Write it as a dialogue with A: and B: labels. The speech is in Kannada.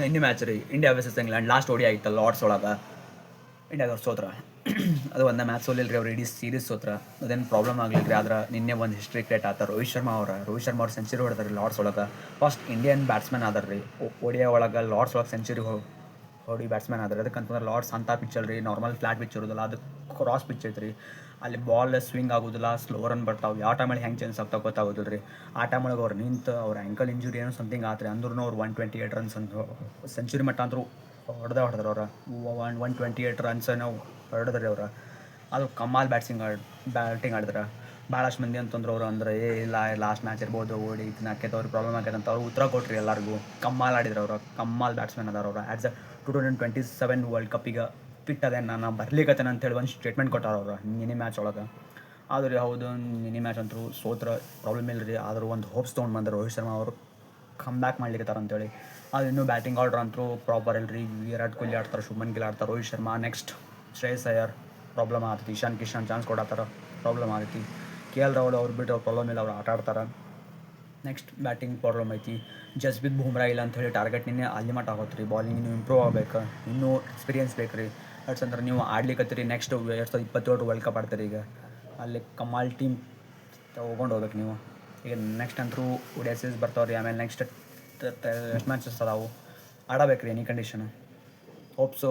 A: ಇನ್ನೂ ಮ್ಯಾಚ್ ರೀ ಇಂಡಿಯಾ ವರ್ಸಸ್ ಇಂಗ್ಲೆಂಡ್ ಲಾಸ್ಟ್ ಓಡಿ ಆಯ್ತಲ್ಲ ಲಾರ್ಡ್ಸ್ ಒಳಗೆ ಇಂಡಿಯಾದವ್ರು ಸೋತ್ರ. ಅದು ಒಂದೇ ಮ್ಯಾಚ್ ಸೋಲಿಲ್ಲ ರೀ ಅವ್ರು ಇಡೀ ಸೀರೀಸ್ ಸೋತ್ರ. ಅದೇನು ಪ್ರಾಬ್ಲಮ್ ಆಗಲಿಲ್ಲ ರೀ. ಆದ್ರೆ ನಿನ್ನೆ ಒಂದು ಹಿಸ್ಟ್ರಿ ಕ್ರಿಯೇಟ್ ಆತ. ರೋಹಿತ್ ಶರ್ಮಾ ಅವ್ರು ಸೆಂಚುರಿ ಹೊಡೆದಾರೆ ಲಾರ್ಡ್ಸ್ ಒಳಗೆ. ಫಸ್ಟ್ ಇಂಡಿಯನ್ ಬ್ಯಾಟ್ಸ್ಮನ್ ಅದಾರ ರೀ ಓಡಿಯಾ ಒಳಗೆ ಲಾರ್ಡ್ಸ್ ಒಳಗೆ ಸೆಂಚುರಿ ಹೊಡಿ ಬ್ಯಾಟ್ಸ್ಮನ್ ಆದ್ರೆ. ಅದಕ್ಕಂತಂದ್ರೆ ಲಾರ್ಡ್ಸ್ ಅಂತ ಪಿಚ್ ಅಲ್ರಿ, ನಾರ್ಮಲ್ ಫ್ಲಾಟ್ ಪಿಚ್ ಇರೋದಿಲ್ಲ, ಅದು ಕ್ರಾಸ್ ಪಿಚ್ ಐತ್ರಿ. ಅಲ್ಲಿ ಬಾಲ್ ಸ್ವಿಂಗ್ ಆಗೋದಿಲ್ಲ, ಸ್ಲೋ ರನ್ ಬರ್ತಾವೆ. ಯಾವ ಟೈಮಲ್ಲಿ ಹೆಂಗೆ ಚೇಂಜ್ ಆಗ್ತಾವೆ ಗೊತ್ತಾಗೋದಿಲ್ಲ ರೀ. ಆ ಟೈಮೊಳಗೆ ಅವ್ರು ನಿಂತು ಅವ್ರ ಆ್ಯಂಕಲ್ ಇಂಜುರಿ ಏನೋ ಸಮಥಿಂಗ್ ಆತ್ರಿ. ಅಂದ್ರೂ ಅವ್ರು 128 ರನ್ಸ್ ಅಂದರು ಸೆಂಚುರಿ ಮಟ್ಟ ಅಂದರು ಹೊಡೆದ್ರೆ ಅವ್ರು 128 ರನ್ಸನ್ನು ಹೊಡೆದ್ರಿ ಅವ್ರು. ಅದು ಕಮಾಲ್ ಬ್ಯಾಟಿಂಗ್ ಆಡಿದ್ರೆ. ಭಾಳಷ್ಟು ಮಂದಿ ಅಂತಂದ್ರೆ ಅವ್ರು ಅಂದ್ರೆ ಇಲ್ಲ ಲಾಸ್ಟ್ ಮ್ಯಾಚ್ ಇರ್ಬೋದು ಓಡಿ ನಾಕೈತೆ ಅವ್ರಿಗೆ ಪ್ರಾಬ್ಲಮ್ ಆಗೈತೆ ಅಂತ ಅವ್ರು ಉತ್ತರ ಕೊಟ್ರಿ ಎಲ್ಲರಿಗೂ. ಕಮ್ಮಾಲ್ ಆಡಿದ್ರು ಅವರು, ಕಮ್ಮಾಲ್ ಬ್ಯಾಟ್ಸ್ಮನ್ ಅದಾರ ಅವರು. ಆ್ಯಸ್ ಅ 2027 ವರ್ಲ್ಡ್ ಕಪ್ಪಿಗೆ ಫಿಟ್ ಅದೇ ನಾನು ಬರ್ಲಿಕ್ಕತ್ತೇನೆ ಅಂತೇಳಿ ಒಂದು ಸ್ಟೇಟ್ಮೆಂಟ್ ಕೊಟ್ಟಾರ ಅವರು ನಿನ್ನೆ ಮ್ಯಾಚ್ ಒಳಗೆ. ಆದ್ರೆ ಹೌದು ನಿನ್ನೆ ಮ್ಯಾಚ್ ಅಂತೂ ಸೋತ್ರ ಪ್ರಾಬ್ಲಮ್ ಇಲ್ಲ ರೀ. ಆದರೂ ಒಂದು ಹೋಪ್ಸ್ ತೊಗೊಂಡು ಬಂದರು ರೋಹಿತ್ ಶರ್ಮಾ ಅವರು ಕಮ್ ಬ್ಯಾಕ್ ಮಾಡ್ಲಿಕ್ಕತ್ತಾರ ಅಂತೇಳಿ. ಅದು ಇನ್ನೂ ಬ್ಯಾಟಿಂಗ್ ಆರ್ಡ್ರ್ ಅಂತೂ ಪ್ರಾಪರ್ ಇಲ್ಲ ರೀ. ವಿರಾಟ್ ಕೊಹ್ಲಿ ಆಡ್ತಾರೆ, ಶುಭ್ಮನ್ ಗಿಲ್ ಆಡ್ತಾರೆ, ರೋಹಿತ್ ಶರ್ಮಾ, ನೆಕ್ಸ್ಟ್ ಶ್ರೇಯಸ್ ಅಯ್ಯರ್ ಪ್ರಾಬ್ಲಮ್ ಆಗ್ತೈತಿ. ಇಶಾನ್ ಕಿಶನ್ ಚಾನ್ಸ್ ಕೊಡತ್ತಾರ, ಪ್ರಾಬ್ಲಮ್ ಆಗೈತಿ. KL ರಾಹುಲ್ ಅವ್ರು ಬಿಟ್ಟು ಅವ್ರು ಪ್ರಾಬ್ಲಮ್ ಇಲ್ಲ, ಅವ್ರು ಆಟ ಆಡ್ತಾರೆ. ನೆಕ್ಸ್ಟ್ ಬ್ಯಾಟಿಂಗ್ ಪ್ರಾಬ್ಲಮ್ ಐತಿ. ಜಸ್ಪ್ರೀತ್ ಬುಮ್ರಾ ಇಲ್ಲ ಅಂಥೇಳಿ ಟಾರ್ಗೆಟ್ ನಿನ್ನೆ ಅಲ್ಲಿ ಮಟ್ಟ ಆಗೋತ್ತು ರೀ. ಬಾಲಿಂಗ್ ಇನ್ನೂ ಇಂಪ್ರೂವ್ ಆಗಬೇಕು, ಇನ್ನೂ ಎಕ್ಸ್ಪೀರಿಯನ್ಸ್ ಬೇಕು ರೀ. ಯಾಕಂದ್ರೆ ನೀವು ಆಡ್ಲಿಕ್ಕತ್ತೀರಿ ನೆಕ್ಸ್ಟ್ 2027 ವರ್ಲ್ಡ್ ಕಪ್ ಆಡ್ತೀರಿ. ಈಗ ಅಲ್ಲಿ ಕಮಾಲ್ ಟೀಮ್ ತೊಗೊಂಡು ಹೋಗ್ಬೇಕು ನೀವು. ಈಗ ನೆಕ್ಸ್ಟ್ ಅಂತೂ ODI ಸೀರೀಸ್ ಬರ್ತಾವೆ ರೀ. ಆಮೇಲೆ ನೆಕ್ಸ್ಟ್ ಟೆಸ್ಟ್ ಮ್ಯಾಚಸ್ ಅದಾವು, ಆಡಬೇಕು ರೀ ಎನಿ ಕಂಡೀಷನ್. Hope so